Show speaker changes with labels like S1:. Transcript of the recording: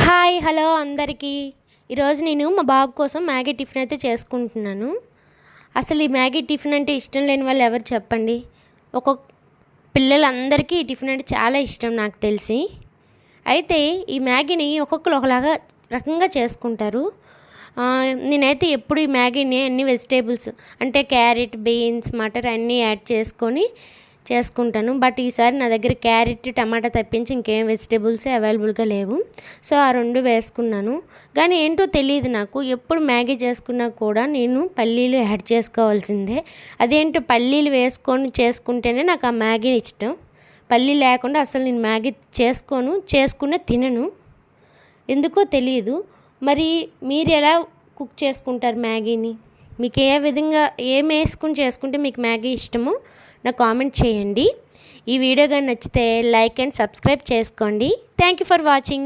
S1: Hi hello అందరికీ. ఈరోజు నేను మా బాబు కోసం మ్యాగీ టిఫిన్ అయితే చేసుకుంటున్నాను. అసలు ఈ మ్యాగీ టిఫిన్ అంటే ఇష్టం లేని వాళ్ళు ఎవరు చెప్పండి. ఒక్కొక్క పిల్లలందరికీ ఈ టిఫిన్ అంటే చాలా ఇష్టం నాకు తెలిసి. అయితే ఈ మ్యాగీని ఒక్కొక్కరు ఒకలాగా రకంగా చేసుకుంటారు. నేనైతే ఎప్పుడు ఈ మ్యాగీని అన్ని వెజిటేబుల్స్ అంటే క్యారెట్, బీన్స్, మటర్ అన్నీ యాడ్ చేసుకుంటాను. బట్ ఈసారి నా దగ్గర క్యారెట్, టమాటా తప్పించి ఇంకేం వెజిటేబుల్స్ అవైలబుల్గా లేవు. సో ఆ రెండు వేసుకున్నాను. కానీ ఏంటో తెలియదు నాకు, ఎప్పుడు మ్యాగీ చేసుకున్నా కూడా నేను పల్లీలు యాడ్ చేసుకోవాల్సిందే. అదేంటో పల్లీలు వేసుకొని చేసుకుంటేనే నాకు ఆ మ్యాగీ ఇష్టం. పల్లీలు లేకుండా అసలు నేను మ్యాగీ చేసుకునే తినను, ఎందుకో తెలియదు. మరి మీరు ఎలా కుక్ చేసుకుంటారు మ్యాగీని? మీకు ఏ విధంగా ఏం వేసుకుని చేసుకుంటే మీకు మ్యాగీ ఇష్టమో నాకు కామెంట్ చేయండి. ఈ వీడియో కానీ నచ్చితే లైక్ అండ్ సబ్స్క్రైబ్ చేసుకోండి. Thank you for watching.